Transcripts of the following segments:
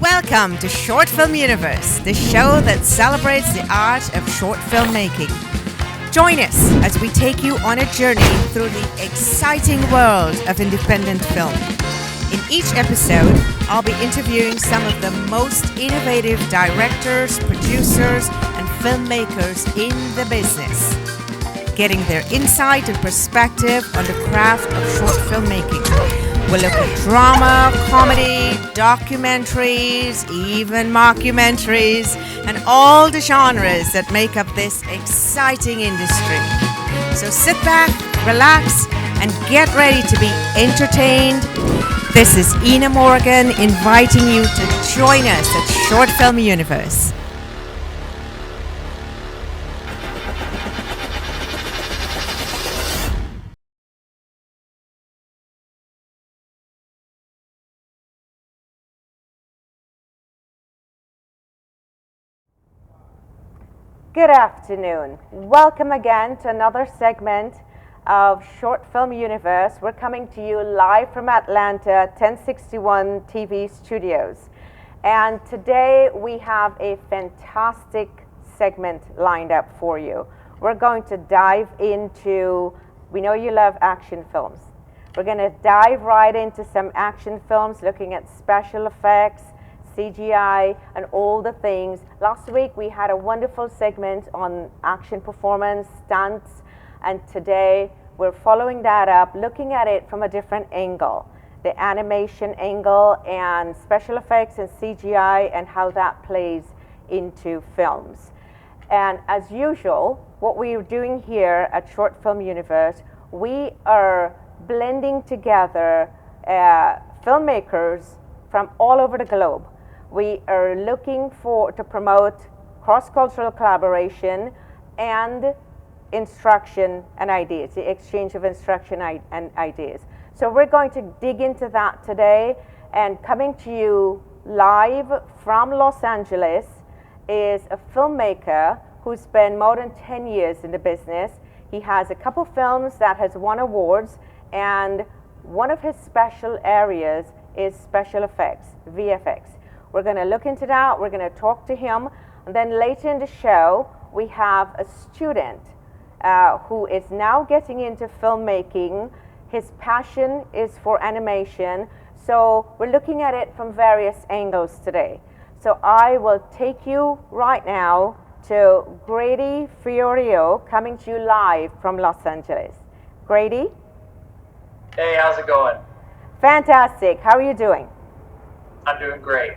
Welcome to Short Film Universe, the show that celebrates the art of short filmmaking. Join us as we take you on a journey through the exciting world of independent film. In each episode, I'll be interviewing some of the most innovative directors, producers, and filmmakers in the business, getting their insight and perspective on the craft of short filmmaking. We'll look at drama, comedy, documentaries, even mockumentaries, and all the genres that make up this exciting industry. So sit back, relax, and get ready to be entertained. This is Enna Morgan inviting you to join us at Short Film Universe. Good afternoon. Welcome again to another segment of Short Film Universe. We're coming to you live from Atlanta, 1061 TV studios. And today we have a fantastic segment lined up for you. We're going to dive into, we know you love action films. We're going to dive right into some action films, looking at special effects, CGI, and all the things. Last week we had a wonderful segment on action performance, stunts, and today we're following that up, looking at it from a different angle, the animation angle and special effects and CGI and how that plays into films. And as usual, what we're doing here at Short Film Universe, we are blending together filmmakers from all over the globe. We are looking to promote cross-cultural collaboration and instruction and ideas, the exchange of instruction and ideas. So we're going to dig into that today, and coming to you live from Los Angeles is a filmmaker who's spent more than 10 years in the business. He has a couple films that has won awards, and one of his special areas is special effects, VFX. We're going to look into that, we're going to talk to him, and then later in the show we have a student who is now getting into filmmaking. His passion is for animation, so we're looking at it from various angles today. So I will take you right now to Grady Fiorio, coming to you live from Los Angeles. Grady? Hey, how's it going? Fantastic. How are you doing? I'm doing great.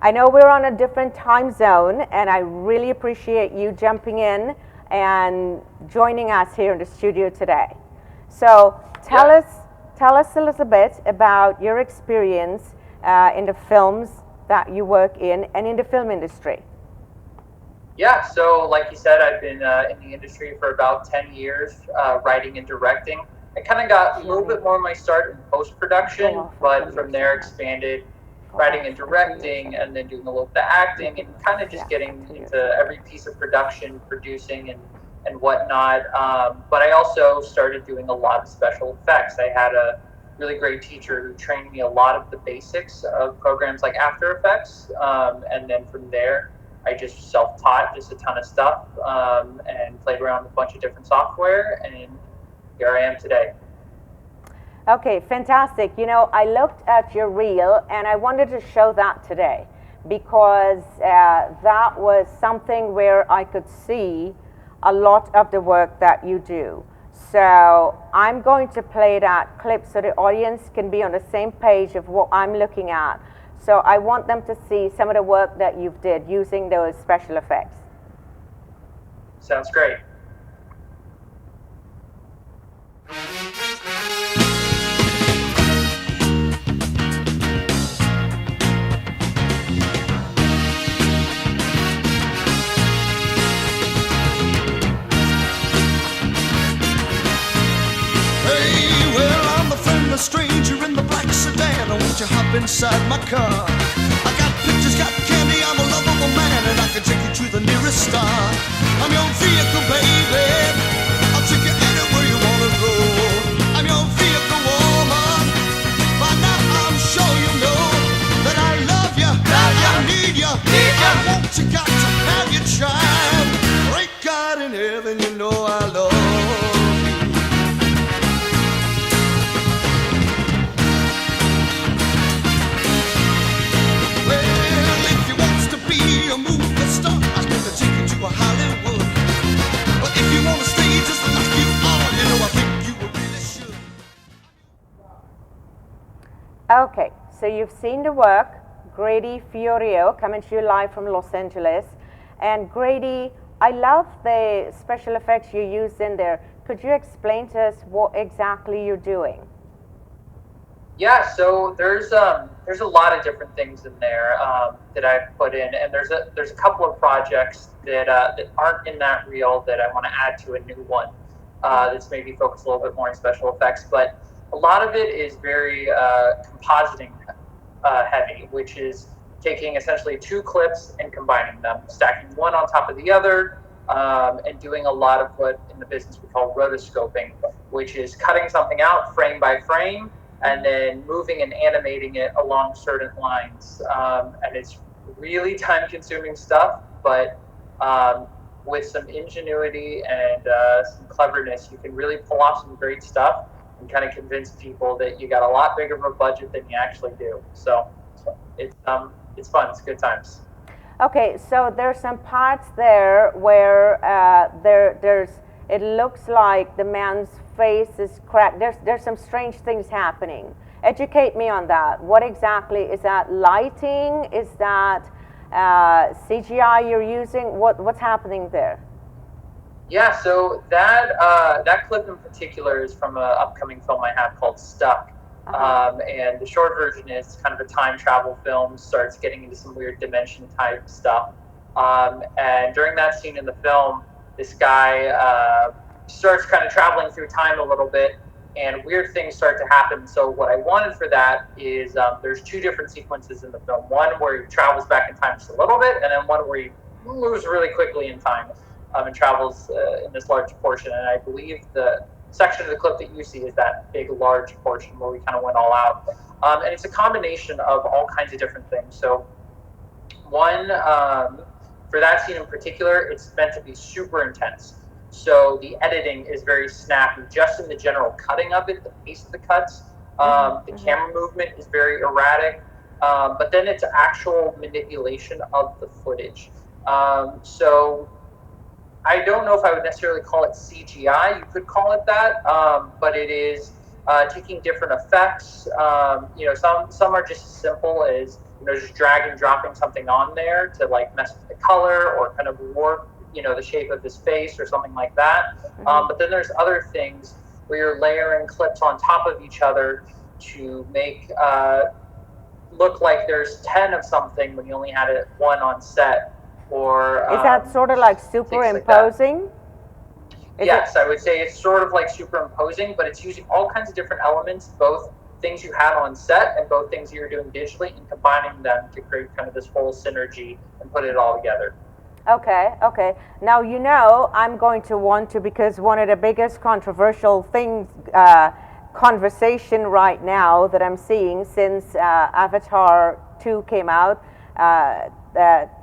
I know we're on a different time zone, and I really appreciate you jumping in and joining us here in the studio today. So tell us a little bit about your experience in the films that you work in and in the film industry. Yeah, so like you said, I've been in the industry for about 10 years, writing and directing. I kind of got a little bit more of my start in post-production, but from there expanded writing and directing, and then doing a little bit of acting, and kind of just getting into every piece of production, producing and whatnot. But I also started doing a lot of special effects. I had a really great teacher who trained me a lot of the basics of programs like After Effects, and then from there I just self-taught just a ton of stuff, and played around with a bunch of different software, and here I am today. Okay, fantastic. You know, I looked at your reel and I wanted to show that today because that was something where I could see a lot of the work that you do. So I'm going to play that clip so the audience can be on the same page of what I'm looking at. So I want them to see some of the work that you've did using those special effects. Sounds great. Stranger in the black sedan, won't you hop inside my car? I got pictures, got candy, I'm a lovable man, and I can take you to the nearest star. I'm your vehicle, baby, I'll take you anywhere you wanna go. I'm your vehicle, woman, by now I'm sure you know that I love you. Okay, so you've seen the work, Grady Fiorio, coming to you live from Los Angeles. And Grady, I love the special effects you used in there. Could you explain to us what exactly you're doing? Yeah, so there's a lot of different things in there that I've put in, and there's a couple of projects that aren't in that reel that I want to add to a new one that's maybe focused a little bit more on special effects. But a lot of it is very compositing heavy, which is taking essentially two clips and combining them, stacking one on top of the other, and doing a lot of what in the business we call rotoscoping, which is cutting something out frame by frame and then moving and animating it along certain lines. And it's really time-consuming stuff, but with some ingenuity and some cleverness, you can really pull off some great stuff and kind of convince people that you got a lot bigger of a budget than you actually do. So it's fun. It's good times. Okay, so there's some parts there where there's it looks like the man's face is cracked. There's some strange things happening. Educate me on that. What exactly is that? Lighting? Is that CGI you're using? What's happening there? Yeah, so that clip in particular is from an upcoming film I have called Stuck. And the short version is kind of a time travel film, starts getting into some weird dimension type stuff. And during that scene in the film, this guy starts kind of traveling through time a little bit, and weird things start to happen. So what I wanted for that is there's two different sequences in the film. One where he travels back in time just a little bit, and then one where he moves really quickly in time and travels in this large portion. And I believe the section of the clip that you see is that big, large portion where we kind of went all out. And it's a combination of all kinds of different things. So one, for that scene in particular, it's meant to be super intense. So the editing is very snappy, just in the general cutting of it, the pace of the cuts. The camera movement is very erratic, but then it's actual manipulation of the footage. So I don't know if I would necessarily call it CGI. You could call it that, but it is taking different effects. Some are just as simple as just dragging, dropping something on there to like mess with the color or kind of warp the shape of his face or something like that. But then there's other things where you're layering clips on top of each other to make look like there's 10 of something when you only had one on set. Or is that sort of like superimposing? Yes, I would say it's sort of like superimposing, but it's using all kinds of different elements, both things you had on set and both things you're doing digitally, and combining them to create kind of this whole synergy and put it all together. Okay. Now, I'm going to want to, because one of the biggest controversial things, conversation right now that I'm seeing since Avatar 2 came out,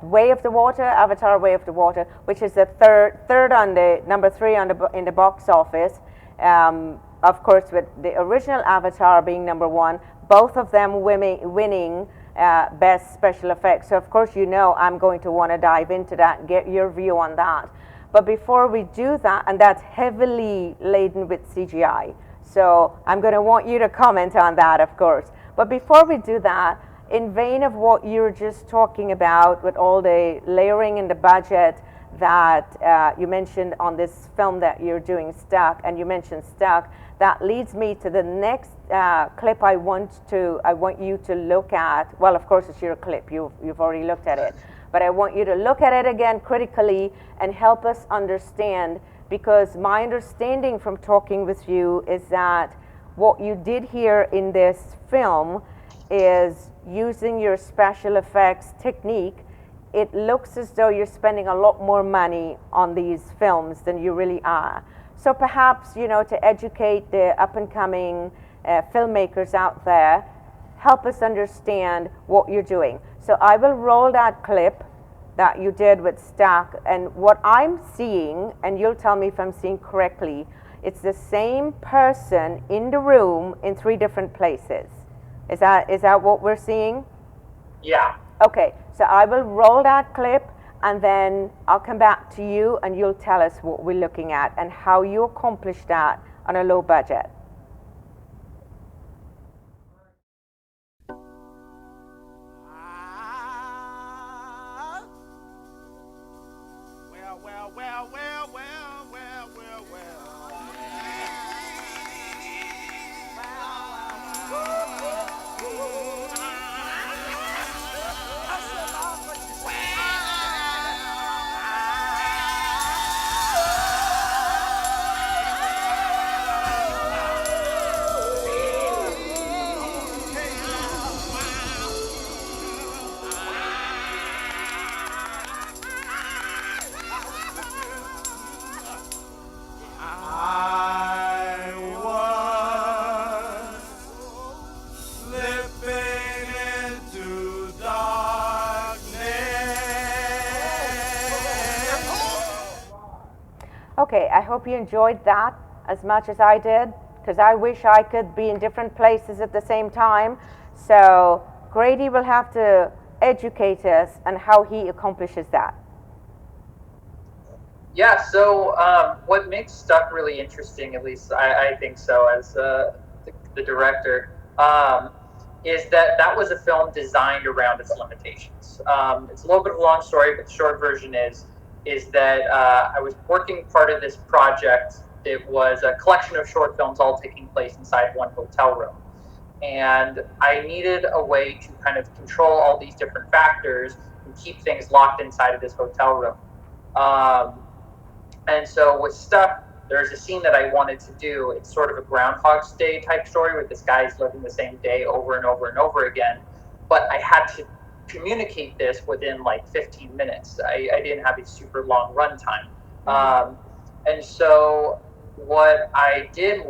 Way of the Water, Avatar Way of the Water, which is the third on the number 3 in the box office. Of course, with the original Avatar being number 1, both of them winning best special effects. So of course, I'm going to want to dive into that and get your view on that. But before we do that, and that's heavily laden with CGI, so I'm going to want you to comment on that, of course. But before we do that, in vein of what you're just talking about with all the layering and the budget that you mentioned on this film that you're doing, Stuck, and you mentioned Stuck, that leads me to the next clip I want you to look at. Well, of course, it's your clip. You've already looked at it. But I want you to look at it again critically and help us understand, because my understanding from talking with you is that what you did here in this film is using your special effects technique. It looks as though you're spending a lot more money on these films than you really are. So perhaps, to educate the up-and-coming filmmakers out there, help us understand what you're doing. So I will roll that clip that you did with Stuck, and what I'm seeing, and you'll tell me if I'm seeing correctly, it's the same person in the room in 3 different places. Is that what we're seeing? Yeah. Okay, so I will roll that clip, and then I'll come back to you and you'll tell us what we're looking at and how you accomplish that on a low budget. Okay, I hope you enjoyed that as much as I did, because I wish I could be in different places at the same time. So Grady will have to educate us on how he accomplishes that. Yeah, so what makes Stuck really interesting, at least I think so as the director, is that that was a film designed around its limitations. It's a little bit of a long story, but the short version is that I was working part of this project. It was a collection of short films all taking place inside one hotel room. And I needed a way to kind of control all these different factors and keep things locked inside of this hotel room. And so with Stuck, there's a scene that I wanted to do. It's sort of a Groundhog's Day type story where this guy's living the same day over and over and over again. But I had to communicate this within like 15 minutes. I didn't have a super long runtime. And so what I did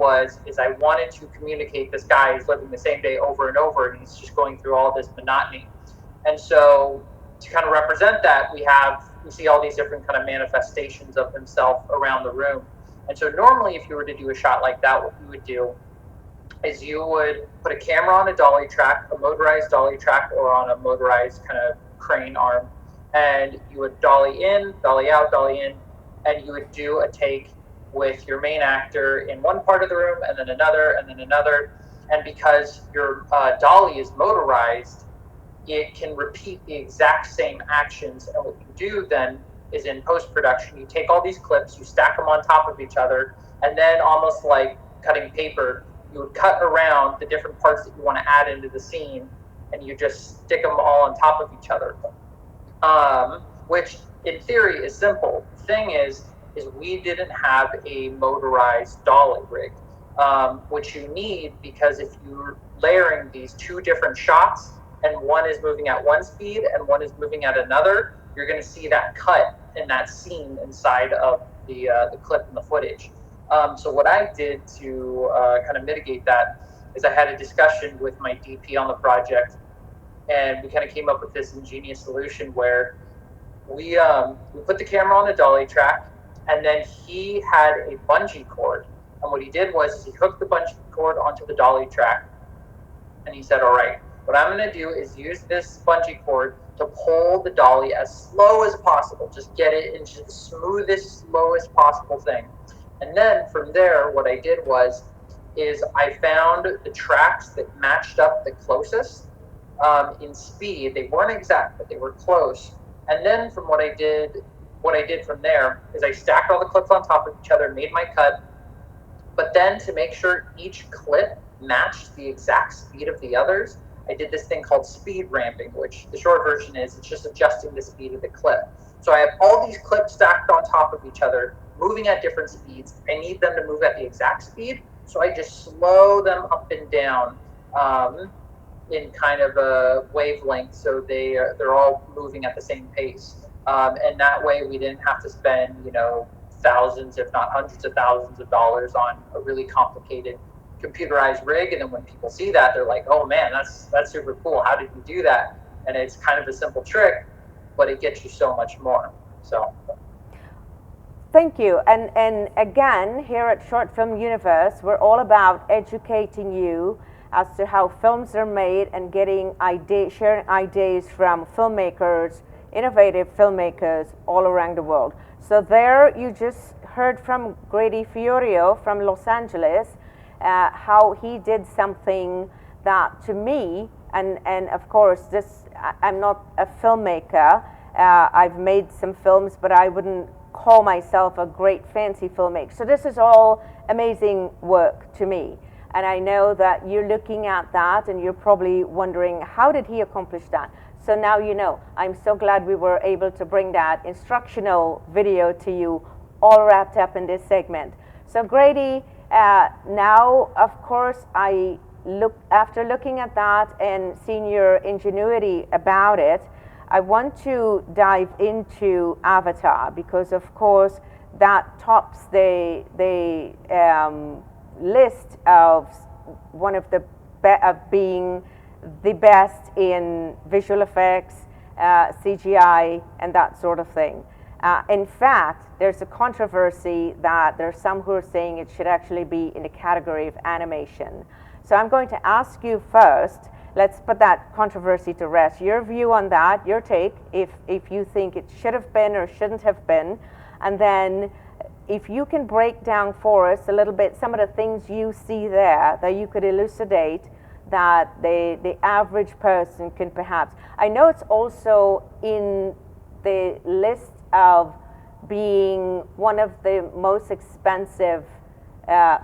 is I wanted to communicate this guy is living the same day over and over, and he's just going through all this monotony. And so to kind of represent that, we see all these different kind of manifestations of himself around the room. And so normally if you were to do a shot like that, what you would do is you would put a camera on a dolly track, a motorized dolly track, or on a motorized kind of crane arm, and you would dolly in, dolly out, dolly in, and you would do a take with your main actor in one part of the room, and then another, and then another. And because your dolly is motorized, it can repeat the exact same actions. And what you do then is in post-production, you take all these clips, you stack them on top of each other, and then almost like cutting paper, you would cut around the different parts that you want to add into the scene, and you just stick them all on top of each other. Which in theory is simple. The thing is we didn't have a motorized dolly rig, which you need because if you're layering these two different shots, and one is moving at one speed and one is moving at another, you're going to see that cut in that scene inside of the clip and the footage. So what I did to kind of mitigate that is I had a discussion with my DP on the project, and we kind of came up with this ingenious solution where we put the camera on the dolly track, and then he had a bungee cord. And what he did was he hooked the bungee cord onto the dolly track, and he said, all right, what I'm going to do is use this bungee cord to pull the dolly as slow as possible. Just get it into the smoothest, slowest possible thing. And then from there, what I did is I found the tracks that matched up the closest in speed. They weren't exact, but they were close. And then from what I did from there is I stacked all the clips on top of each other, made my cut. But then to make sure each clip matched the exact speed of the others, I did this thing called speed ramping, which the short version is it's just adjusting the speed of the clip. So I have all these clips stacked on top of each other, moving at different speeds. I need them to move at the exact speed, so I just slow them up and down in kind of a wavelength, so they're all moving at the same pace. And that way we didn't have to spend, thousands, if not hundreds of thousands of dollars on a really complicated computerized rig. And then when people see that, they're like, oh man, that's super cool. How did you do that? And it's kind of a simple trick, but it gets you so much more. So thank you. And again, here at Short Film Universe, we're all about educating you as to how films are made and sharing ideas from filmmakers, innovative filmmakers all around the world. So there you just heard from Grady Fiorio from Los Angeles, how he did something that to me, and of course I'm not a filmmaker, I've made some films, but I wouldn't call myself a great fancy filmmaker. So this is all amazing work to me. And I know that you're looking at that and you're probably wondering, how did he accomplish that? So now you know. I'm so glad we were able to bring that instructional video to you, all wrapped up in this segment. So Grady, now of course after looking at that and seeing your ingenuity about it, I want to dive into Avatar, because of course that tops the list of one of of being the best in visual effects, CGI, and that sort of thing. In fact, there's a controversy that there's some who are saying it should actually be in the category of animation. So I'm going to ask you first, let's put that controversy to rest. Your view on that, your take, if you think it should have been or shouldn't have been, and then if you can break down for us a little bit some of the things you see there that you could elucidate that the average person can perhaps. I know it's also in the list of being one of the most expensive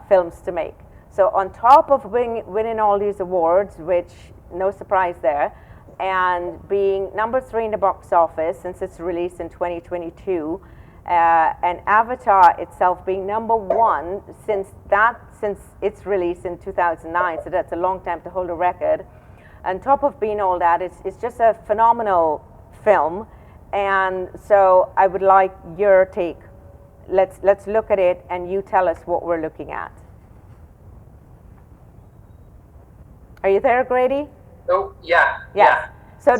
films to make. So on top of winning all these awards, which no surprise there, and being number 3 in the box office since its release in 2022, and Avatar itself being number 1 since its release in 2009, so that's a long time to hold a record. On top of being all that, it's just a phenomenal film, and so I would like your take. Let's look at it, and you tell us what we're looking at. Are you there, Grady? Oh, yeah. Yes. Yeah.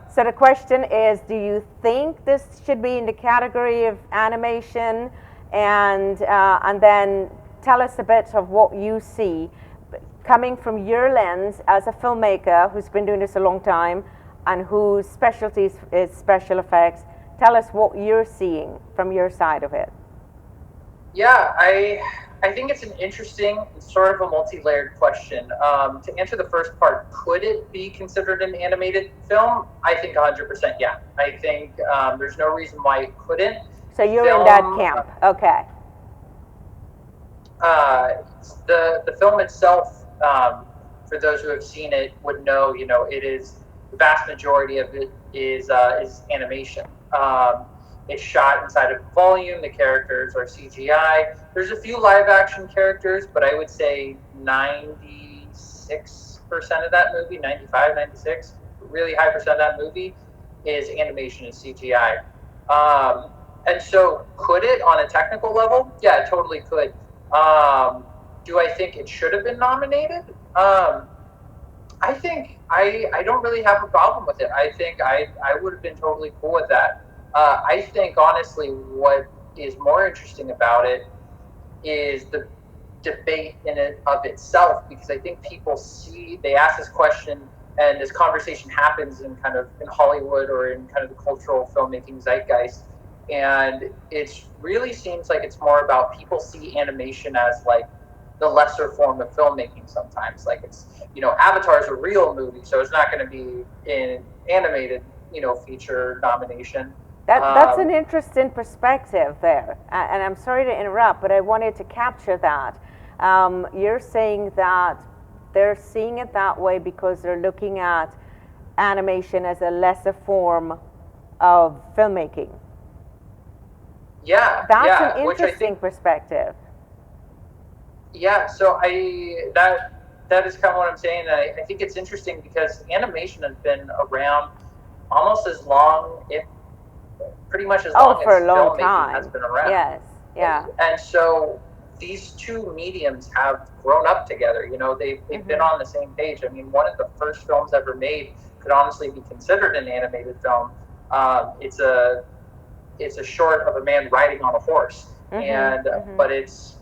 So the question is, do you think this should be in the category of animation? And then tell us a bit of what you see coming from your lens as a filmmaker who's been doing this a long time and whose specialty is special effects. Tell us what you're seeing from your side of it. Yeah, I think it's an interesting, sort of a multi-layered question. To answer the first part, could it be considered an animated film? I think 100% yeah. I think there's no reason why it couldn't. So you're in that camp, okay. The film itself, for those who have seen it, would know, it is, the vast majority of it is animation. It's shot inside of volume. The characters are CGI. There's a few live action characters, but I would say 96% of that movie, 95, 96, really high percent of that movie is animation and CGI. And so could it on a technical level? Yeah, it totally could. Do I think it should have been nominated? I think I don't really have a problem with it. I think I would have been totally cool with that. I think, honestly, what is more interesting about it is the debate in it of itself, because I think people they ask this question and this conversation happens in Hollywood or in kind of the cultural filmmaking zeitgeist. And it really seems like it's more about people see animation as like the lesser form of filmmaking sometimes. Like it's, Avatar is a real movie, so it's not going to be an animated, feature nomination. That's an interesting perspective there, and I'm sorry to interrupt, but I wanted to capture that. You're saying that they're seeing it that way because they're looking at animation as a lesser form of filmmaking. Yeah, that's an interesting perspective. Yeah, so that is kind of what I'm saying. I think it's interesting because animation has been around almost as long, if pretty much as long for as a long filmmaking time. has been around. Yes, yeah. And so these two mediums have grown up together. They've been on the same page. I mean, one of the first films ever made could honestly be considered an animated film. It's a short of a man riding on a horse, but it's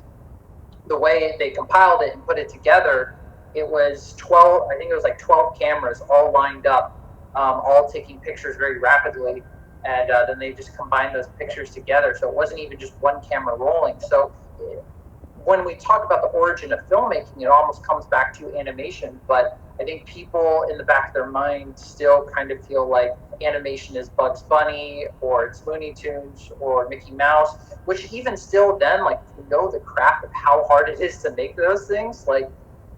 the way they compiled it and put it together. It was 12. I think it was like 12 cameras all lined up, all taking pictures very rapidly. And then they just combined those pictures together. So it wasn't even just one camera rolling. So when we talk about the origin of filmmaking, it almost comes back to animation. But I think people in the back of their mind still kind of feel like animation is Bugs Bunny or it's Looney Tunes or Mickey Mouse, which even still then, like, if you know the craft of how hard it is to make those things, like,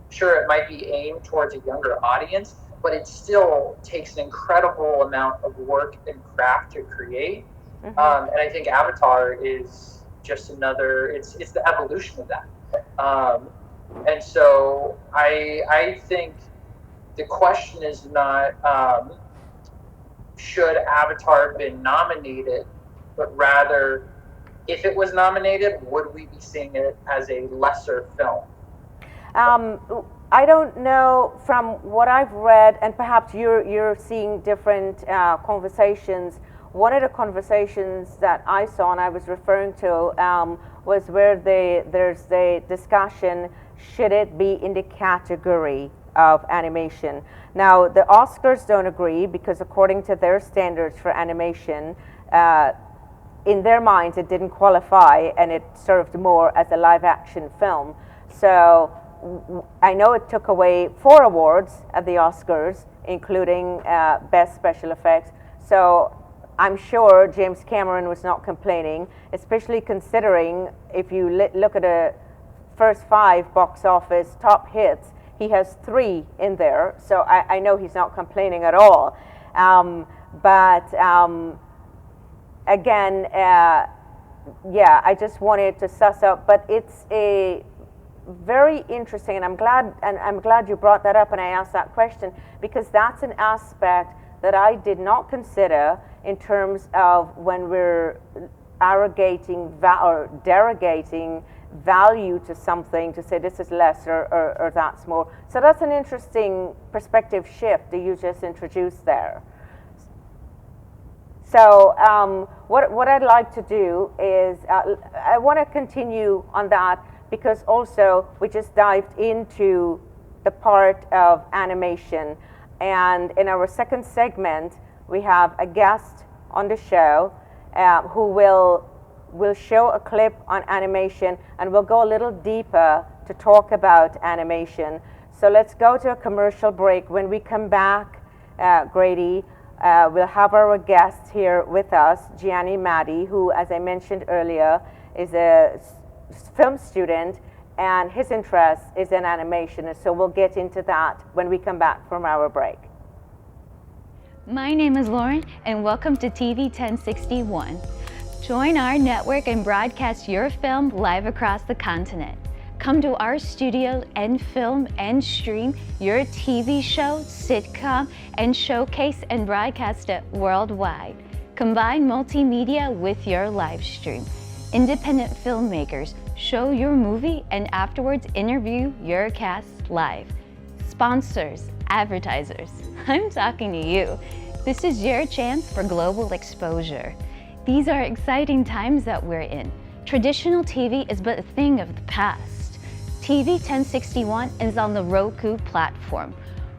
sure, it might be aimed towards a younger audience, but it still takes an incredible amount of work and craft to create. And I think Avatar is just another, it's the evolution of that. And so I think the question is not, should Avatar have been nominated, but rather, if it was nominated, would we be seeing it as a lesser film? I don't know, from what I've read, and perhaps you're seeing different conversations. one of the conversations that I saw and I was referring to was where there's the discussion, should it be in the category of animation? Now, the Oscars don't agree because according to their standards for animation, in their minds it didn't qualify and it served more as a live action film. So I know it took away 4 awards at the Oscars, including Best Special Effects. So I'm sure James Cameron was not complaining, especially considering if you look at the first 5 box office top hits, he has 3 in there. So I know he's not complaining at all. Again, yeah, I just wanted to suss up, but it's a very interesting, and I'm glad you brought that up and I asked that question, because that's an aspect that I did not consider in terms of when we're arrogating or derogating value to something to say this is less or that's more. So that's an interesting perspective shift that you just introduced there. So what I'd like to do is I want to continue on that, because also we just dived into the part of animation, and in our second segment we have a guest on the show who will show a clip on animation, and we'll go a little deeper to talk about animation. So let's go to a commercial break. When we come back, Grady, we'll have our guest here with us, Gianni Maddi, who, as I mentioned earlier, is a film student, and his interest is in animation. And so we'll get into that when we come back from our break. My name is Lauren, and welcome to TV 1061. Join our network and broadcast your film live across the continent. Come to our studio and film and stream your TV show, sitcom, and showcase and broadcast it worldwide. Combine multimedia with your live stream. Independent filmmakers show your movie and afterwards interview your cast live. Sponsors, advertisers, I'm talking to you. This is your chance for global exposure. These are exciting times that we're in. Traditional TV is but a thing of the past. TV 1061 is on the Roku platform.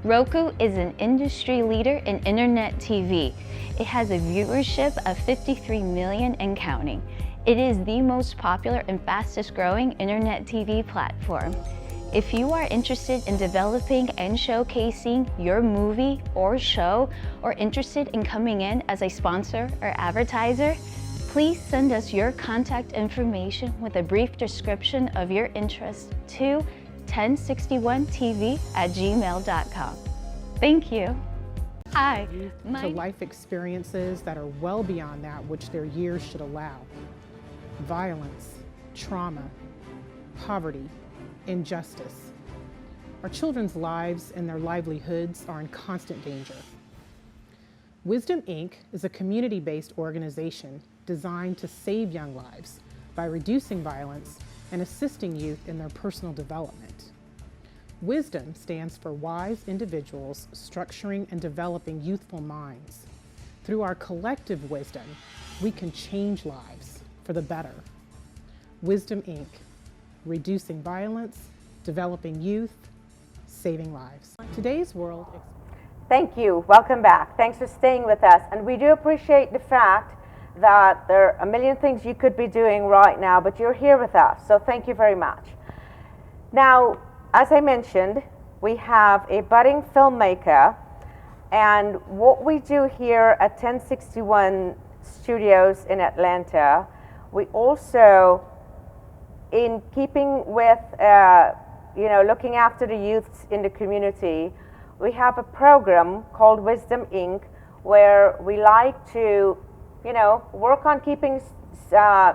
Roku is an industry leader in internet TV. It has a viewership of 53 million and counting. It is the most popular and fastest growing internet TV platform. If you are interested in developing and showcasing your movie or show, or interested in coming in as a sponsor or advertiser, please send us your contact information with a brief description of your interest to 1061tv@gmail.com. Thank you. Hi. To life experiences that are well beyond that which their years should allow. Violence, trauma, poverty, injustice. Our children's lives and their livelihoods are in constant danger. Wisdom Inc. is a community-based organization designed to save young lives by reducing violence and assisting youth in their personal development. Wisdom stands for wise individuals structuring and developing youthful minds. Through our collective wisdom, we can change lives for the better. Wisdom Inc. Reducing violence, developing youth, saving lives. Today's world. Thank you. Welcome back. Thanks for staying with us. And we do appreciate the fact that there are a million things you could be doing right now, but you're here with us. So thank you very much. Now, as I mentioned, we have a budding filmmaker, and what we do here at 1061 Studios in Atlanta, we also, in keeping with looking after the youths in the community, we have a program called Wisdom Inc., where we like to work on keeping the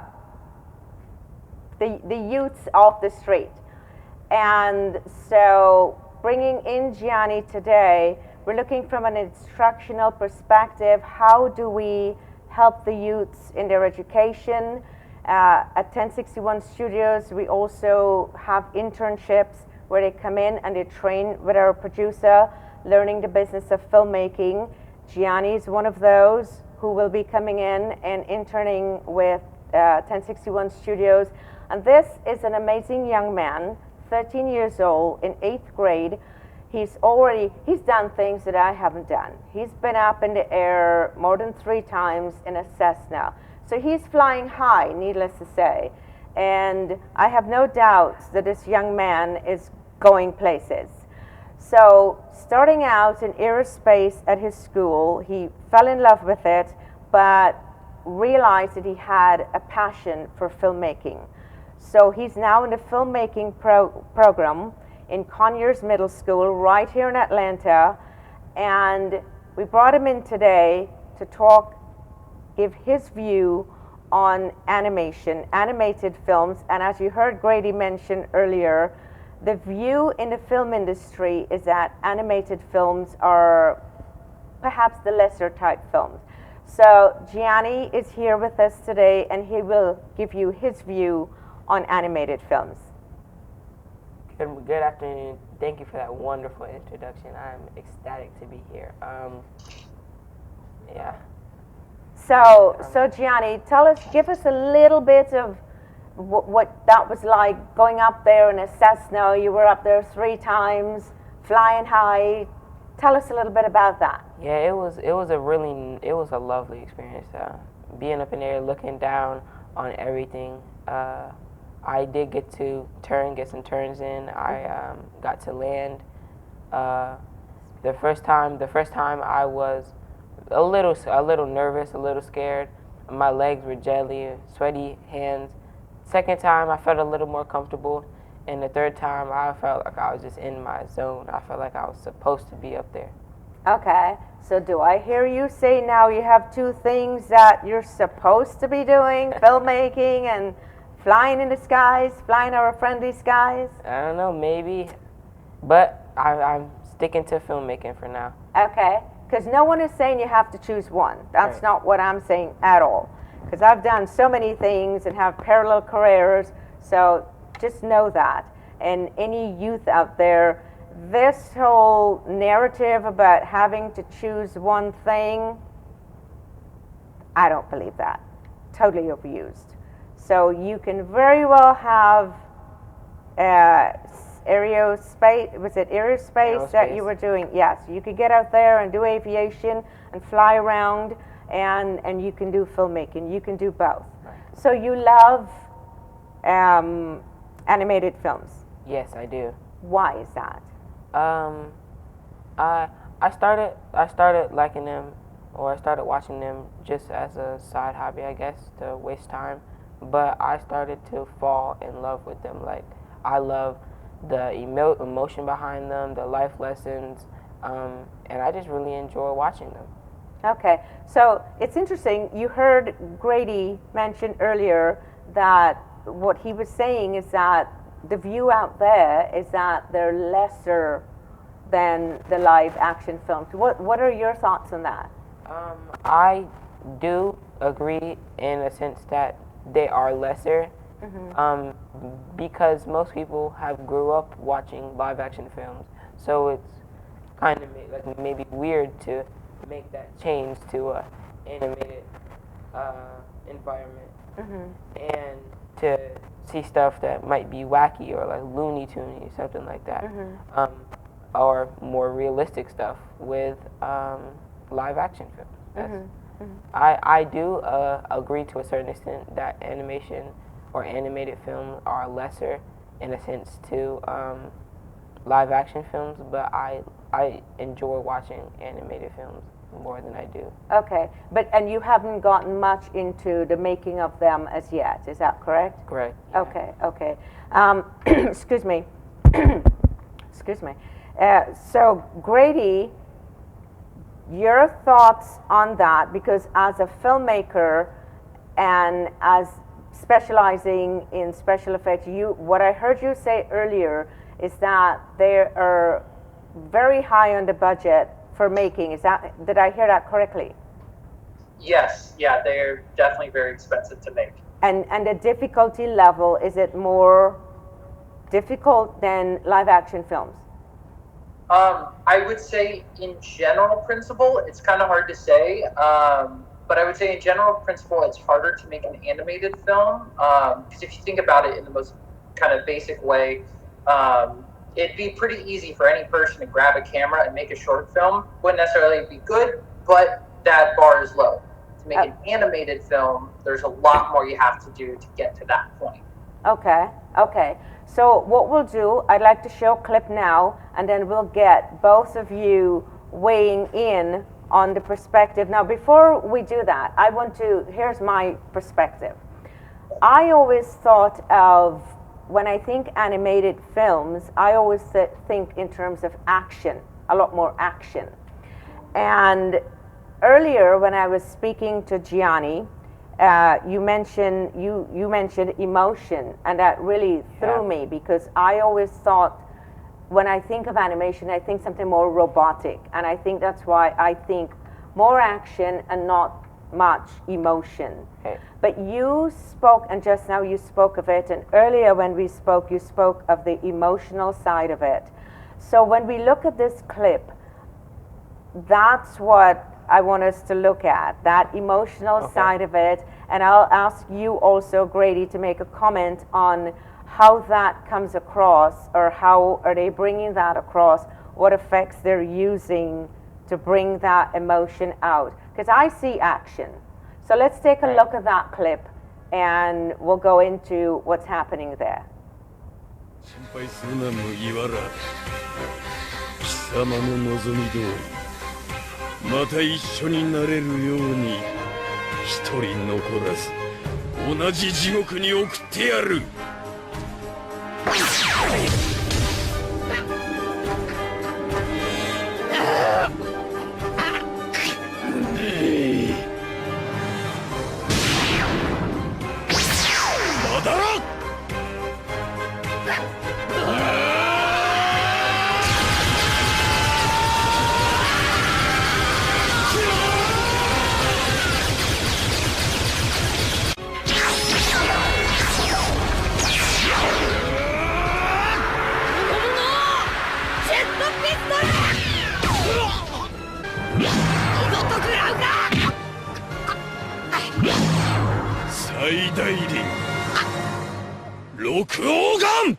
youths off the street. And so bringing in Gianni today, we're looking from an instructional perspective, how do we help the youths in their education? At 1061 Studios, we also have internships where they come in and they train with our producer, learning the business of filmmaking. Gianni is one of those who will be coming in and interning with 1061 Studios. And this is an amazing young man, 13 years old, in 8th grade. He's done things that I haven't done. He's been up in the air more than 3 times in a Cessna. So he's flying high, needless to say. And I have no doubts that this young man is going places. So starting out in aerospace at his school, he fell in love with it, but realized that he had a passion for filmmaking. So he's now in the filmmaking program in Conyers Middle School right here in Atlanta, and we brought him in today to give his view on animated films. And as you heard Grady mention earlier, the view in the film industry is that animated films are perhaps the lesser type films. So Gianni is here with us today, and he will give you his view on animated films. Good afternoon. Thank you for that wonderful introduction. I'm ecstatic to be here. Yeah. So Gianni, give us a little bit of what that was like, going up there in a Cessna. You were up there 3 times, flying high. Tell us a little bit about that. Yeah, it was a lovely experience. Being up in there, looking down on everything. I did get to get some turns in. I got to land. The first time I was a little nervous, a little scared. My legs were jelly, sweaty hands. Second time I felt a little more comfortable, and the third time I felt like I was just in my zone. I felt like I was supposed to be up there. Okay, so do I hear you say now you have 2 things that you're supposed to be doing, filmmaking and flying in the skies, flying our friendly skies? I don't know, maybe, but I'm sticking to filmmaking for now. Okay, because no one is saying you have to choose one. That's Right. not what I'm saying at all. Because I've done so many things and have parallel careers, so just know that. And any youth out there, this whole narrative about having to choose one thing, I don't believe that. Totally overused. So you can very well have aerospace, was it aerospace that you were doing? Yes, you could get out there and do aviation and fly around, and you can do filmmaking. You can do both. Right. So you love animated films. Yes, I do. Why is that? I started liking them, or I started watching them just as a side hobby, I guess, to waste time. But I started to fall in love with them. Like, I love the emotion behind them, the life lessons, and I just really enjoy watching them. Okay, so it's interesting. You heard Grady mention earlier that what he was saying is that the view out there is that they're lesser than the live action films. What are your thoughts on that? I do agree in a sense that they are lesser, because most people have grew up watching live action films, so it's kind of maybe weird to make that change to a animated environment, and to see stuff that might be wacky or like Looney Tunes, something like that, or more realistic stuff with live action films. I do agree to a certain extent that animation or animated films are lesser in a sense to live action films, but I enjoy watching animated films more than I do. Okay, and you haven't gotten much into the making of them as yet, is that correct? Correct. Yeah. Okay. Excuse me. Excuse me. So Grady, your thoughts on that, because as a filmmaker and as specializing in special effects, what I heard you say earlier is that they are very high on the budget for making. Did I hear that correctly? Yes, yeah, they're definitely very expensive to make. And the difficulty level, is it more difficult than live action films? I would say in general principle, it's kind of hard to say. But I would say in general principle, it's harder to make an animated film because if you think about it in the most kind of basic way, it'd be pretty easy for any person to grab a camera and make a short film. Wouldn't necessarily be good, but that bar is low. To make an animated film, there's a lot more you have to do to get to that point. Okay, okay. So what we'll do, I'd like to show a clip now, and then we'll get both of you weighing in on the perspective. Now, before we do that, here's my perspective. I always thought of, when I think animated films, I always think in terms of action, a lot more action. And earlier, when I was speaking to Gianni, you mentioned emotion, and that really threw me, because I always thought, when I think of animation, I think something more robotic, and I think that's why I think more action and not much emotion. Okay. But you spoke, and just now you spoke of it, and earlier when we spoke, you spoke of the emotional side of it. So when we look at this clip, that's what I want us to look at, that emotional side of it. And I'll ask you also, Grady, to make a comment on how that comes across, or how are they bringing that across, what effects they're using to bring that emotion out. Because I see action. So let's take a look at that clip, and we'll go into what's happening there. 心配するな麦わら貴様の望み通りまた一緒になれるように一人残らず同じ地獄に送ってやるまだろ最大輪六王眼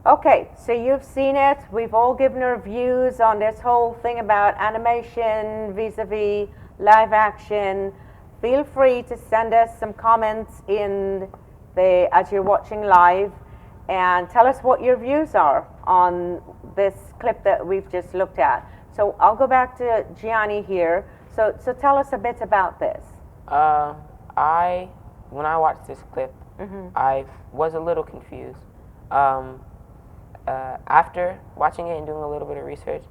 Okay, so you've seen it. We've all given our views on this whole thing about animation vis-a-vis live action. Feel free to send us some comments as you're watching live, and tell us what your views are on this clip that we've just looked at. So I'll go back to Gianni here. So tell us a bit about this. When I watched this clip, I was a little confused. After watching it and doing a little bit of research,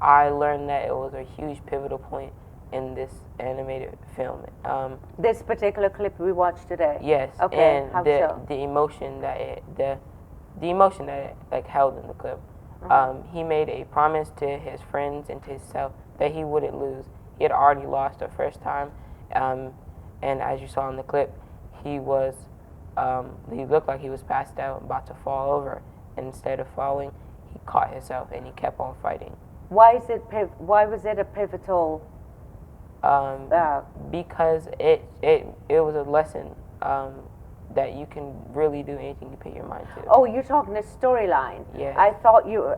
I learned that it was a huge pivotal point in this animated film. This particular clip we watched today? Yes. Okay, and how so? the emotion that it like held in the clip. He made a promise to his friends and to himself that he wouldn't lose he had already lost the first time, and as you saw in the clip, he looked like he was passed out, about to fall over, and instead of falling, he caught himself and he kept on fighting. Why was it a pivotal? Because it was a lesson that you can really do anything you put your mind to. Oh, you're talking the storyline. Yes.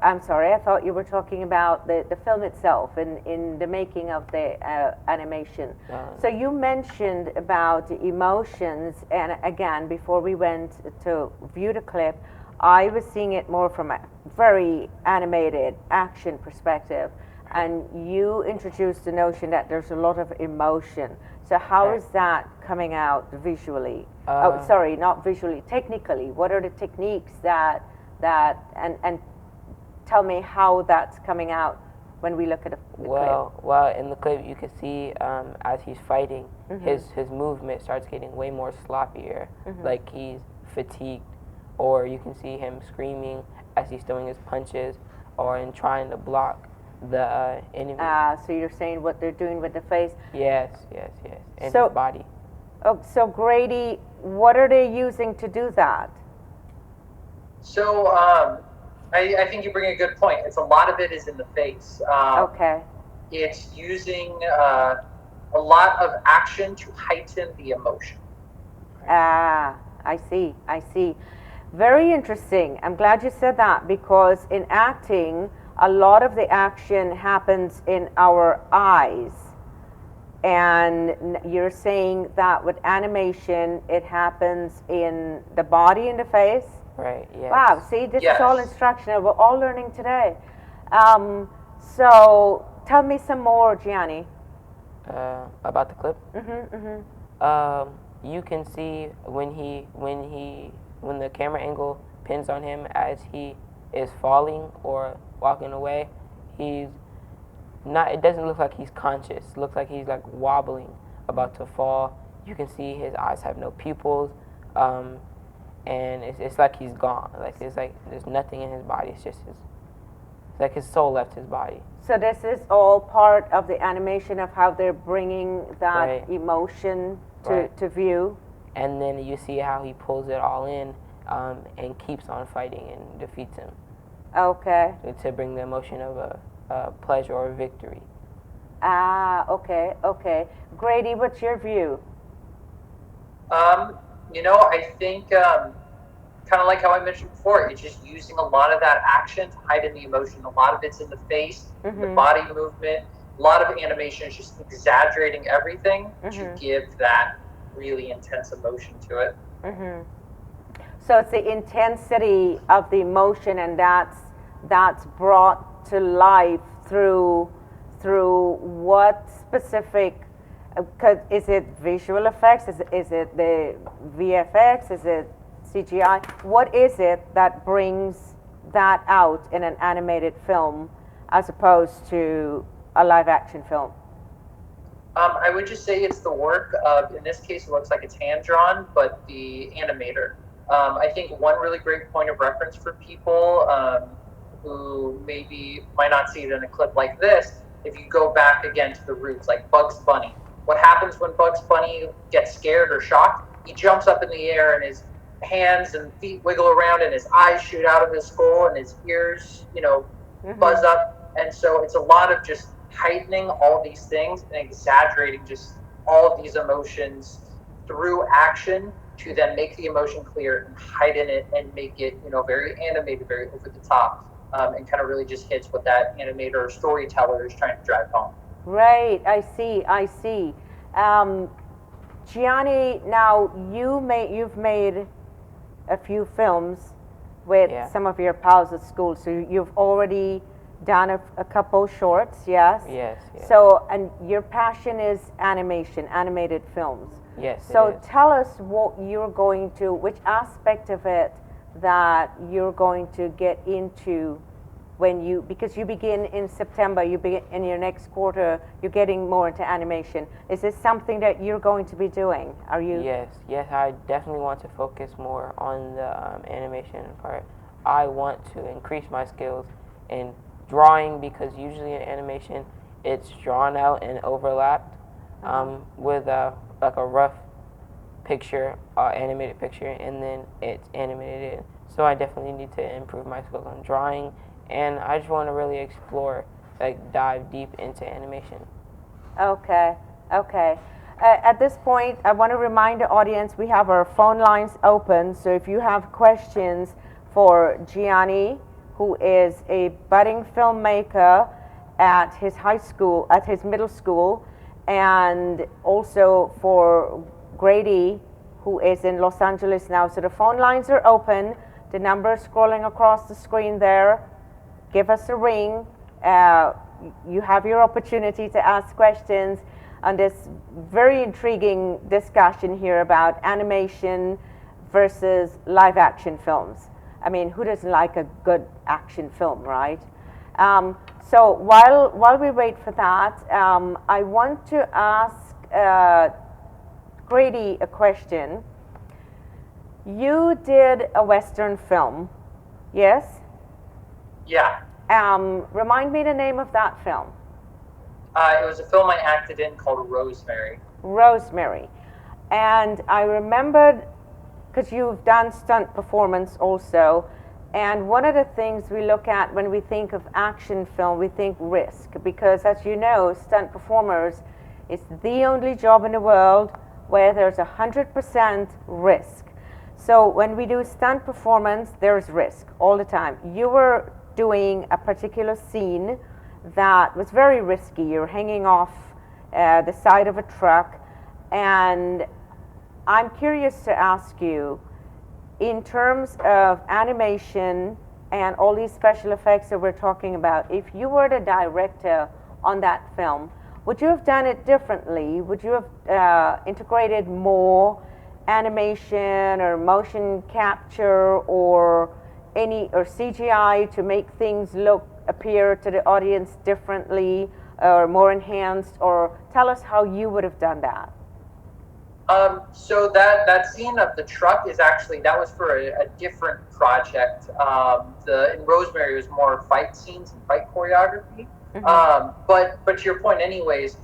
I'm sorry, I thought you were talking about the film itself and in the making of the animation. So you mentioned about emotions, and again, before we went to view the clip, I was seeing it more from a very animated action perspective, and you introduced the notion that there's a lot of emotion. So how is that coming out visually? Sorry, not visually, technically. What are the techniques and tell me how that's coming out when we look at the clip? Well, in the clip you can see as he's fighting, his movement starts getting way more sloppier, like he's fatigued, or you can see him screaming as he's throwing his punches or in trying to block the enemy. So you're saying what they're doing with the face? Yes, and his body. Oh, so Grady, what are they using to do that? So I think you bring a good point. It's a lot of it is in the face. Okay. It's using a lot of action to heighten the emotion. I see. Very interesting. I'm glad you said that, because in acting, a lot of the action happens in our eyes. And you're saying that with animation, it happens in the body and the face? Right, yes. Wow, see, this is all instructional. We're all learning today. So tell me some more, Gianni. About the clip? You can see when the camera angle pins on him as he is falling or walking away, it doesn't look like he's conscious. It looks like he's like wobbling, about to fall. You can see his eyes have no pupils, and it's like he's gone. It's like there's nothing in his body. It's like his soul left his body. So this is all part of the animation of how they're bringing that emotion to view. And then you see how he pulls it all in and keeps on fighting and defeats him. Okay. To bring the emotion of a pleasure or victory. Okay. Grady, what's your view? I think kind of like how I mentioned before, it's just using a lot of that action to heighten the emotion. A lot of it's in the face, the body movement. A lot of animation is just exaggerating everything to give that really intense emotion to it. So it's the intensity of the emotion, and that's brought to life through what specific? Is it visual effects? Is it the VFX? Is it CGI? What is it that brings that out in an animated film as opposed to a live action film? I would just say it's the work of, in this case, it looks like it's hand-drawn, but the animator. I think one really great point of reference for people who maybe might not see it in a clip like this, if you go back again to the roots, like Bugs Bunny. What happens when Bugs Bunny gets scared or shocked? He jumps up in the air and his hands and feet wiggle around and his eyes shoot out of his skull and his ears, buzz up. And so it's a lot of just heightening all these things and exaggerating just all of these emotions through action to then make the emotion clear and heighten it and make it, very animated, very over the top, and kind of really just hits what that animator or storyteller is trying to drive home. Right, I see. Gianni, now you've made a few films with some of your pals at school, so you've already done a couple shorts, yes? Yes. So, and your passion is animation, animated films. Yes. So tell us which aspect of it that you're going to get into because you begin in September, you begin in your next quarter, you're getting more into animation. Is this something that you're going to be doing? Are you? Yes, I definitely want to focus more on the animation part. I want to increase my skills in drawing, because usually in animation, it's drawn out and overlapped with like a rough picture, animated picture, and then it's animated in. So I definitely need to improve my skills on drawing, and I just want to really explore, like dive deep into animation. Okay, okay. At this point, I want to remind the audience we have our phone lines open, so if you have questions for Gianni, who is a budding filmmaker at his high school, at his middle school, and also for Grady, who is in Los Angeles now. So the phone lines are open. The number is scrolling across the screen there. Give us a ring. You have your opportunity to ask questions on this very intriguing discussion here about animation versus live action films. I mean, who doesn't like a good action film, right? So while we wait for that, I want to ask Grady a question. You did a Western film, yes? Yeah. Remind me the name of that film. It was a film I acted in called Rosemary. Rosemary. And I remembered, because you've done stunt performance also, and one of the things we look at when we think of action film, we think risk, because as you know, stunt performers is the only job in the world where there's 100% risk. So when we do stunt performance, there's risk all the time. You were doing a particular scene that was very risky. You're hanging off the side of a truck, and I'm curious to ask you, in terms of animation and all these special effects that we're talking about, if you were the director on that film, would you have done it differently? Would you have integrated more animation or motion capture or CGI to make things appear to the audience differently or more enhanced? Or tell us how you would have done that. So that scene of the truck is actually, that was for a different project. In Rosemary, it was more fight scenes and fight choreography. Mm-hmm. But to your point, anyways,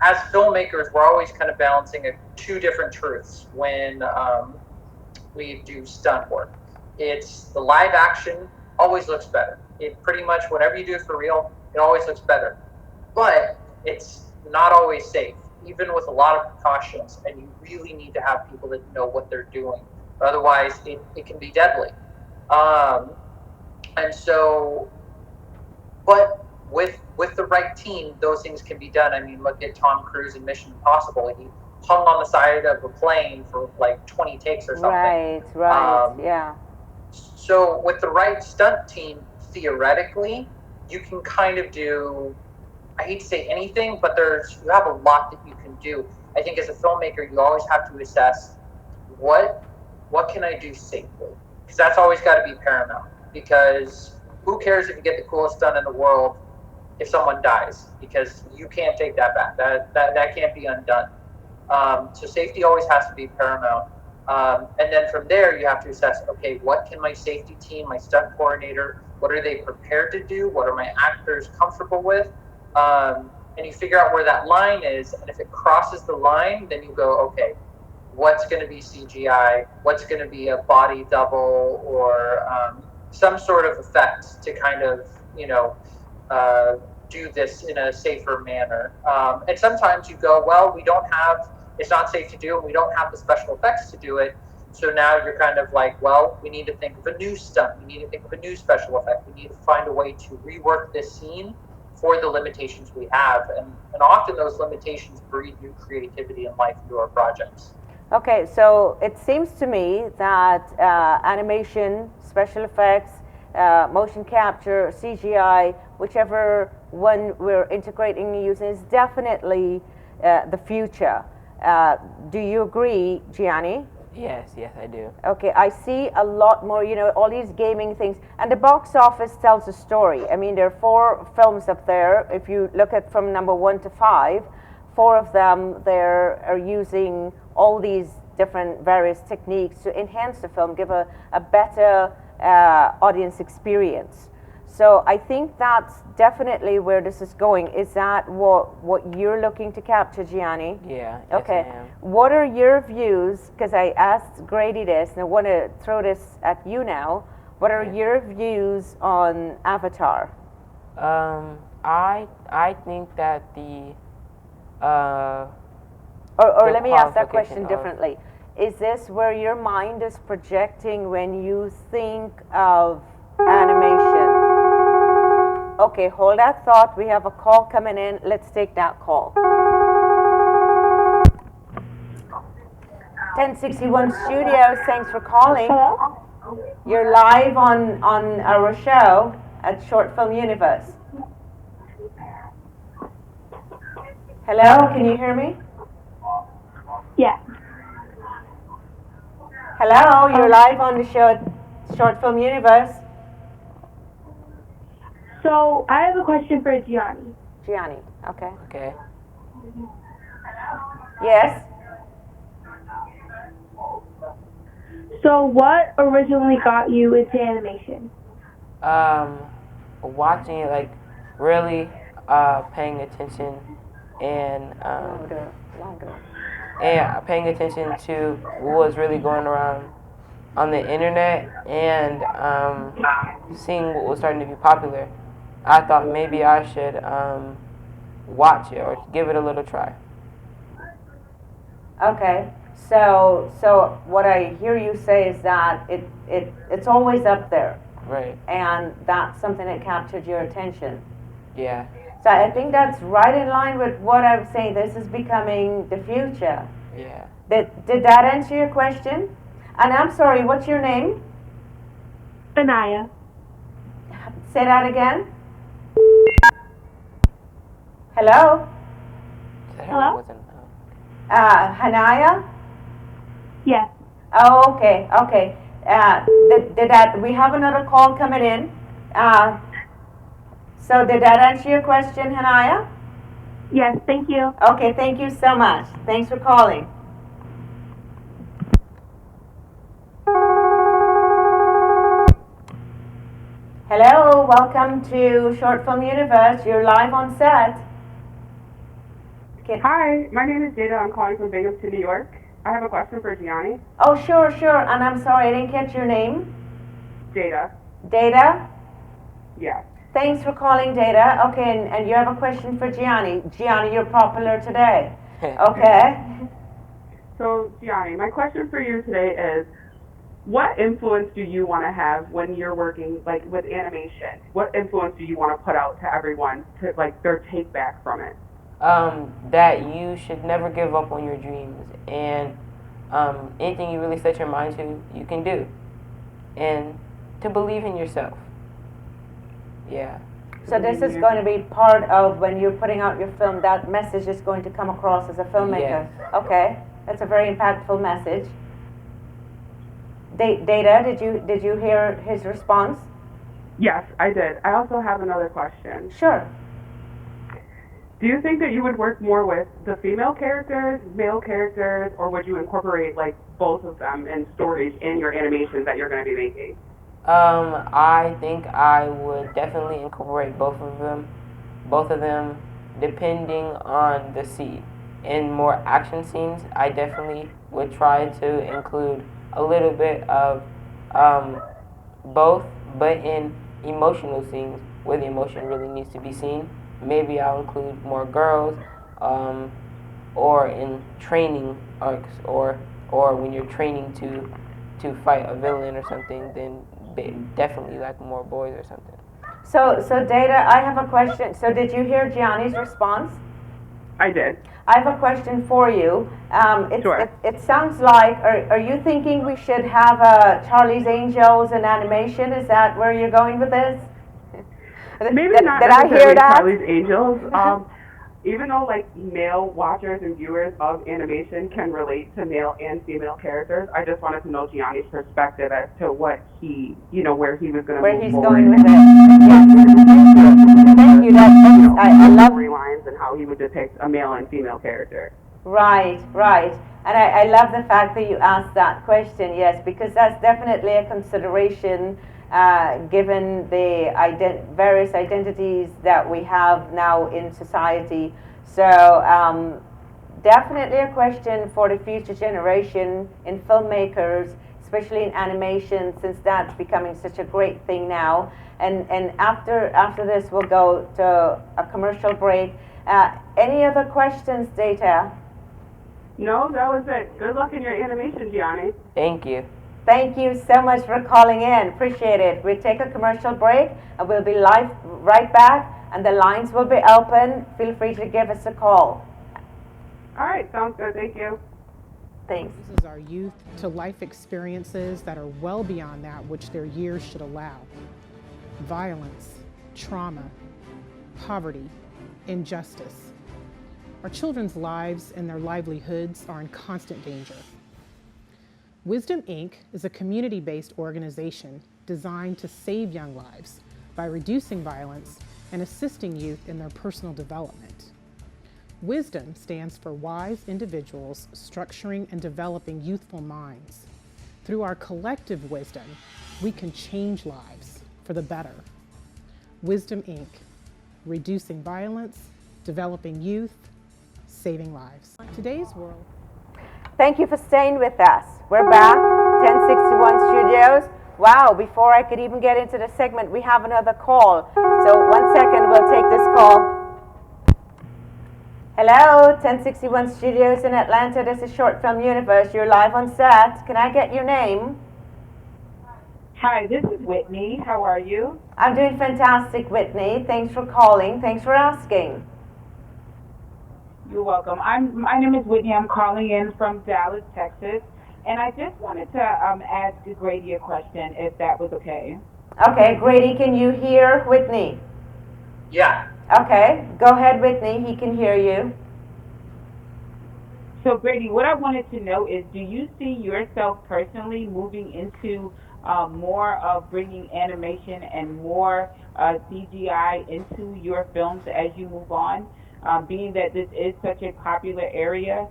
as filmmakers, we're always kind of balancing two different truths when we do stunt work. It's the live action always looks better. It pretty much, whatever you do for real, it always looks better. But it's not always safe, even with a lot of precautions, and you really need to have people that know what they're doing. Otherwise, it can be deadly. And so, but with the right team, those things can be done. I mean, look at Tom Cruise in Mission Impossible. He hung on the side of a plane for like 20 takes or something. Right, yeah. So with the right stunt team, theoretically, you can kind of do, I hate to say anything, but you have a lot that you can do. I think as a filmmaker, you always have to assess what can I do safely? Because that's always got to be paramount. Because who cares if you get the coolest stunt in the world if someone dies? Because you can't take that back. That can't be undone. So safety always has to be paramount. And then from there, you have to assess, okay, what can my safety team, my stunt coordinator, what are they prepared to do? What are my actors comfortable with? And you figure out where that line is, and if it crosses the line, then you go, okay, what's going to be CGI? What's going to be a body double or some sort of effect to kind of, do this in a safer manner? And sometimes you go, well, it's not safe to do, and we don't have the special effects to do it. So now you're kind of like, well, we need to think of a new stunt. We need to think of a new special effect. We need to find a way to rework this scene for the limitations we have. And often those limitations breed new creativity and life into our projects. Okay, so it seems to me that animation, special effects, motion capture, CGI, whichever one we're integrating and using is definitely the future. Do you agree, Gianni? Yes, I do. Okay, I see a lot more, all these gaming things. And the box office tells a story. I mean, there are 4 films up there. If you look at from number 1 to 5, 4 of them are using all these different various techniques to enhance the film, give a better audience experience. So I think that's definitely where this is going. Is that what you're looking to capture, Gianni? Yeah. Yes, Okay. I am. What are your views? Because I asked Grady this, and I want to throw this at you now. What are your views on Avatar? I think that the Or the let me ask that qualification question of- differently. Is this where your mind is projecting when you think of animation? Okay, hold that thought. We have a call coming in. Let's take that call. 1061 Studios, thanks for calling. Hello? You're live on our show at Short Film Universe. Hello, can you hear me? Yeah. Hello, you're live on the show at Short Film Universe. So I have a question for Gianni. Gianni, okay. Okay. Yes? So what originally got you into animation? Watching it, like really paying attention and Louder. and paying attention to what was really going around on the internet and seeing what was starting to be popular. I thought maybe I should watch it or give it a little try. Okay, so what I hear you say is that it's always up there, Right. and that's something that captured your attention. Yeah. So I think that's right in line with what I'm saying. This is becoming the future. Yeah. Did that answer your question? And I'm sorry, what's your name? Anaya. Say that again. Hello? Hello? Wasn't, Hanaya? Yes. Oh, okay. Did that? We have another call coming in. So did that answer your question, Hanaya? Yes, thank you. Okay, thank you so much. Thanks for calling. Hello, welcome to Short Film Universe. You're live on set. Hi, my name is Jada. I'm calling from Binghamton, New York. I have a question for Gianni. Oh, sure. And I'm sorry, I didn't catch your name. Jada. Data? Yeah. Thanks for calling, Data. Okay, and you have a question for Gianni. Gianni, you're popular today. Okay. So, Gianni, my question for you today is, what influence do you want to have when you're working, like, with animation? What influence do you want to put out to everyone to, like, their take back from it? That you should never give up on your dreams, and anything you really set your mind to, you can do, and to believe in yourself. Yeah. So this is going to be part of when you're putting out your film, that message is going to come across as a filmmaker. Yes. Okay, that's a very impactful message. Data, did you hear his response? Yes, I did. I also have another question. Sure. Do you think that you would work more with the female characters, male characters, or would you incorporate, like, both of them in stories in your animations that you're going to be making? I think I would definitely incorporate both of them, depending on the scene. In more action scenes, I definitely would try to include a little bit of both, but in emotional scenes where the emotion really needs to be seen, maybe I'll include more girls, or in training arcs, or when you're training to fight a villain or something, then definitely like more boys or something. So Data, I have a question. So did you hear Gianni's response? I did. I have a question for you. Sure. It sounds like, are you thinking we should have Charlie's Angels in animation? Is that where you're going with this? Maybe not Did I necessarily hear that? Charlie's Angels. Even though, like, male watchers and viewers of animation can relate to male and female characters, I just wanted to know Gianni's perspective as to what he, where he was going to Where move he's forward. going with it. Yes. Thank you. I love storylines and how he would depict a male and female character. Right. And I love the fact that you asked that question, yes, because that's definitely a consideration given the various identities that we have now in society. So definitely a question for the future generation in filmmakers, especially in animation, since that's becoming such a great thing now. And after this, we'll go to a commercial break. Any other questions, Data? No, that was it. Good luck in your animation, Gianni. Thank you. Thank you so much for calling in. Appreciate it. We'll take a commercial break and we'll be live right back, and the lines will be open. Feel free to give us a call. All right, sounds good. Thank you. Thanks. Exposes our youth to life experiences that are well beyond that which their years should allow. Violence, trauma, poverty, injustice. Our children's lives and their livelihoods are in constant danger. Wisdom Inc. is a community-based organization designed to save young lives by reducing violence and assisting youth in their personal development. Wisdom stands for wise individuals structuring and developing youthful minds. Through our collective wisdom, we can change lives for the better. Wisdom Inc. Reducing violence, developing youth, saving lives. In today's world. Thank you for staying with us. We're back, 1061 Studios. Wow, before I could even get into the segment, we have another call. So 1 second, we'll take this call. Hello, 1061 Studios in Atlanta. This is Short Film Universe. You're live on set. Can I get your name? Hi, this is Whitney. How are you? I'm doing fantastic, Whitney. Thanks for calling. Thanks for asking. You're welcome. My name is Whitney. I'm calling in from Dallas, Texas. And I just wanted to ask Grady a question, if that was okay. Okay, Grady, can you hear Whitney? Yeah. Okay, go ahead, Whitney. He can hear you. So, Grady, what I wanted to know is, do you see yourself personally moving into more of bringing animation and more CGI into your films as you move on, being that this is such a popular area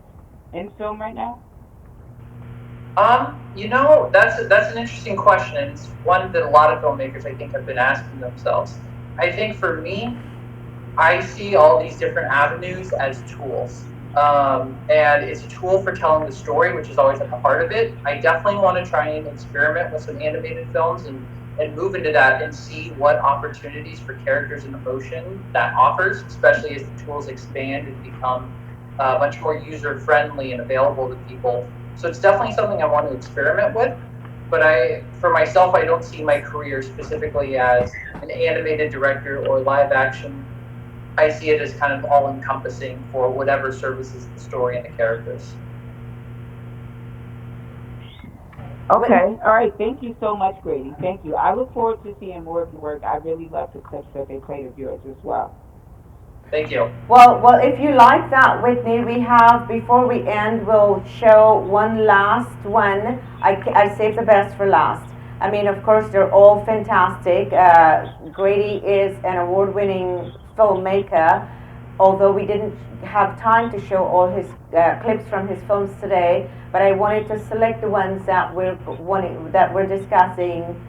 in film right now? You know, that's an interesting question, and it's one that a lot of filmmakers, I think, have been asking themselves. I think for me, I see all these different avenues as tools. And it's a tool for telling the story, which is always at the heart of it. I definitely want to try and experiment with some animated films and move into that and see what opportunities for characters and emotion that offers, especially as the tools expand and become much more user-friendly and available to people. So it's definitely something I want to experiment with. But for myself, I don't see my career specifically as an animated director or live action. I see it as kind of all-encompassing for whatever services the story and the characters. Okay. All right. Thank you so much, Grady. Thank you. I look forward to seeing more of your work. I really love the clips that they played of yours as well. Thank you. Well, if you like that, Whitney, we have, before we end, we'll show one last one. I saved the best for last. I mean, of course, they're all fantastic. Grady is an award-winning filmmaker, although we didn't have time to show all his clips from his films today, but I wanted to select the ones that we're discussing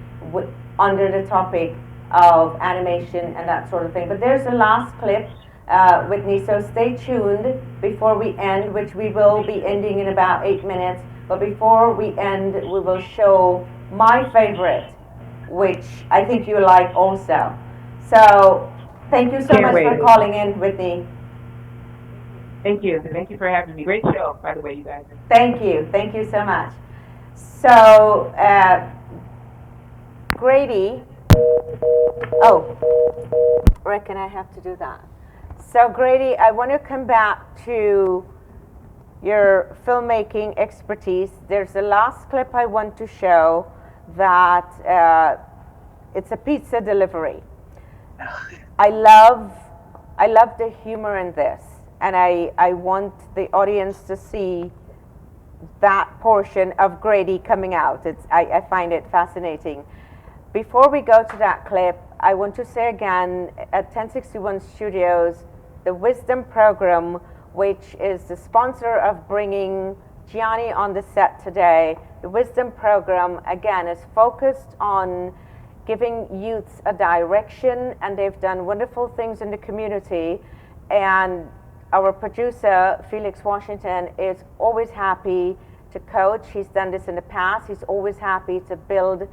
under the topic of animation and that sort of thing. But there's the last clip, Whitney, so stay tuned before we end, which we will be ending in about 8 minutes. But before we end, we will show my favorite, which I think you like also. So thank you so much for calling in, Whitney. Thank you. Thank you for having me. Great show, by the way, you guys. Thank you. Thank you so much. So, Grady, reckon I have to do that. So, Grady, I want to come back to your filmmaking expertise. There's the last clip I want to show that it's a pizza delivery. I love the humor in this, and I want the audience to see that portion of Grady coming out. I find it fascinating. Before we go to that clip, I want to say again, at 1061 Studios, the Wisdom Program, which is the sponsor of bringing Gianni on the set today, the Wisdom Program, again, is focused on giving youths a direction, and they've done wonderful things in the community. And our producer, Felix Washington, is always happy to coach. He's done this in the past. He's always happy to build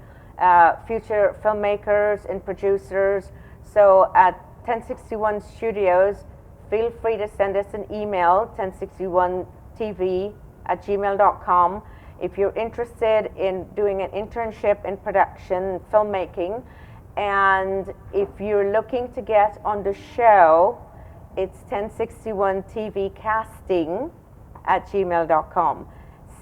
future filmmakers and producers. So at 1061 Studios, feel free to send us an email, 1061tv@gmail.com. If you're interested in doing an internship in production filmmaking, and if you're looking to get on the show, it's 1061tvcasting@gmail.com.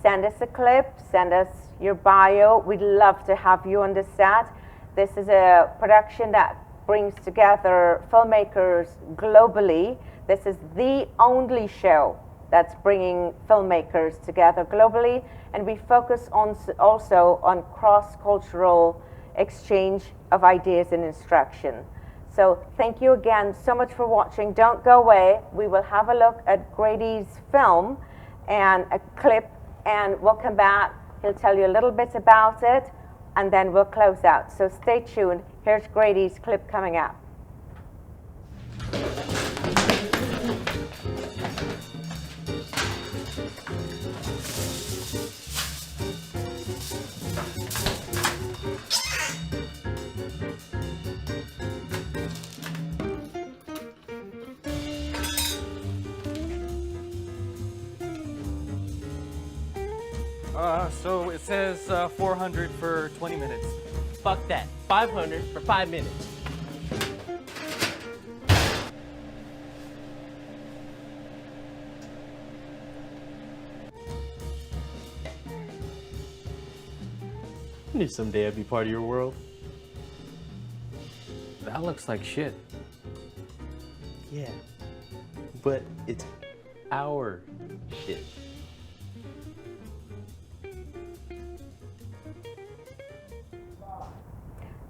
Send us a clip, send us your bio. We'd love to have you on the set. This is a production that brings together filmmakers globally. This is the only show that's bringing filmmakers together globally, and we focus on also on cross-cultural exchange of ideas and instruction. So thank you again so much for watching. Don't go away. We will have a look at Grady's film and a clip, and we'll come back. He'll tell you a little bit about it, and then we'll close out. So stay tuned. Here's Grady's clip coming up. So it says 400 for 20 minutes. Fuck that. 500 for 5 minutes. I knew someday I'd be part of your world. That looks like shit. Yeah. But it's our shit.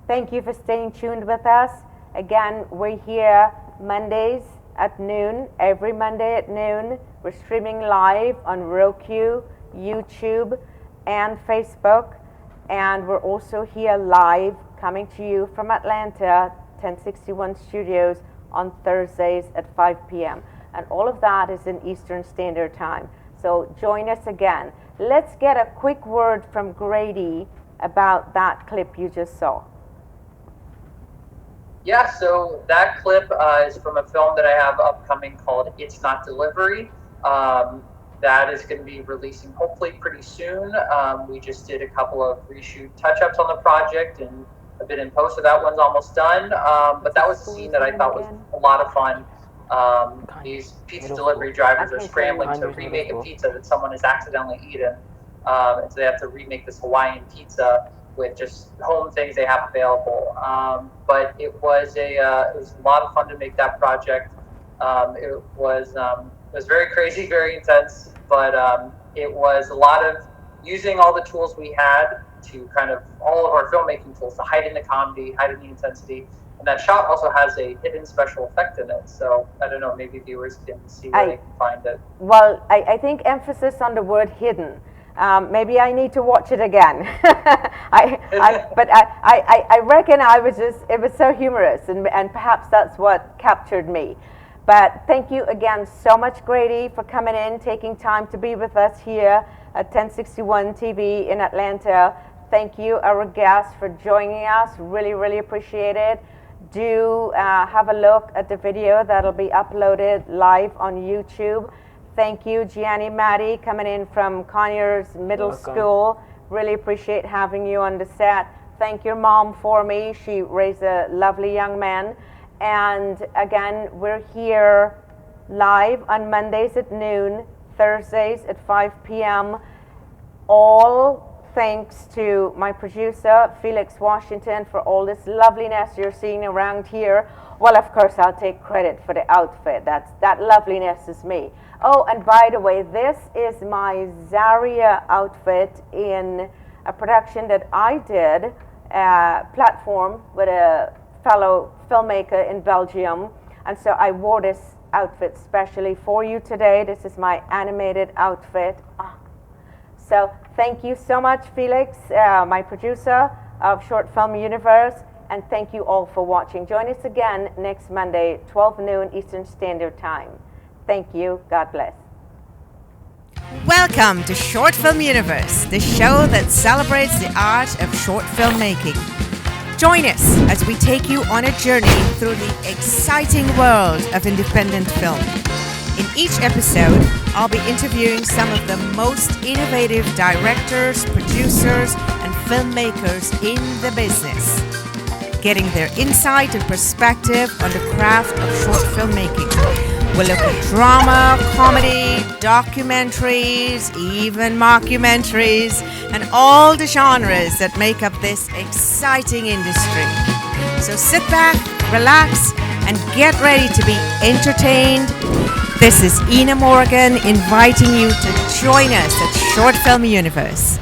Thank you for staying tuned with us. Again, we're here Mondays at noon, every Monday at noon. We're streaming live on Roku, YouTube, and Facebook. And we're also here live, coming to you from Atlanta, 1061 Studios, on Thursdays at 5 p.m. And all of that is in Eastern Standard Time. So join us again. Let's get a quick word from Grady about that clip you just saw. Yeah, so that clip is from a film that I have upcoming called It's Not Delivery. That is going to be releasing hopefully pretty soon. We just did a couple of reshoot touch-ups on the project and a bit in post, so that one's almost done. But that was a scene that I thought was a lot of fun. These pizza delivery drivers are scrambling to remake a pizza that someone has accidentally eaten. And so they have to remake this Hawaiian pizza with just home things they have available. But it was a lot of fun to make that project. It was very crazy, very intense, but it was a lot of using all the tools we had to kind of, all of our filmmaking tools to hide in the comedy, hide in the intensity. And that shot also has a hidden special effect in it. So I don't know, maybe viewers can see where they can find it. Well, I think emphasis on the word hidden. Maybe I need to watch it again. But I reckon it was so humorous, and perhaps that's what captured me. But thank you again so much, Grady, for coming in, taking time to be with us here at 1061 TV in Atlanta. Thank you, our guests, for joining us. Really, really appreciate it. Do have a look at the video that'll be uploaded live on YouTube. Thank you, Gianni Maddi, coming in from Conyers Middle School. Really appreciate having you on the set. Thank your mom for me. She raised a lovely young man. And again, we're here live on Mondays at noon, Thursdays at 5 p.m. All thanks to my producer, Felix Washington, for all this loveliness you're seeing around here. Well, of course, I'll take credit for the outfit. That loveliness is me. Oh, and by the way, this is my Zaria outfit in a production that I did, platform with a fellow filmmaker in Belgium. And so I wore this outfit specially for you today. This is my animated outfit. So thank you so much, Felix, my producer of Short Film Universe. and thank you all for watching. Join us again next Monday, 12 noon Eastern Standard Time. Thank you. God bless. Welcome to Short Film Universe, the show that celebrates the art of short filmmaking. Join us as we take you on a journey through the exciting world of independent film. In each episode, I'll be interviewing some of the most innovative directors, producers, and filmmakers in the business, getting their insight and perspective on the craft of short filmmaking. We'll look at drama, comedy, documentaries, even mockumentaries, and all the genres that make up this exciting industry. So sit back, relax, and get ready to be entertained. This is Enna Morgan inviting you to join us at Short Film Universe.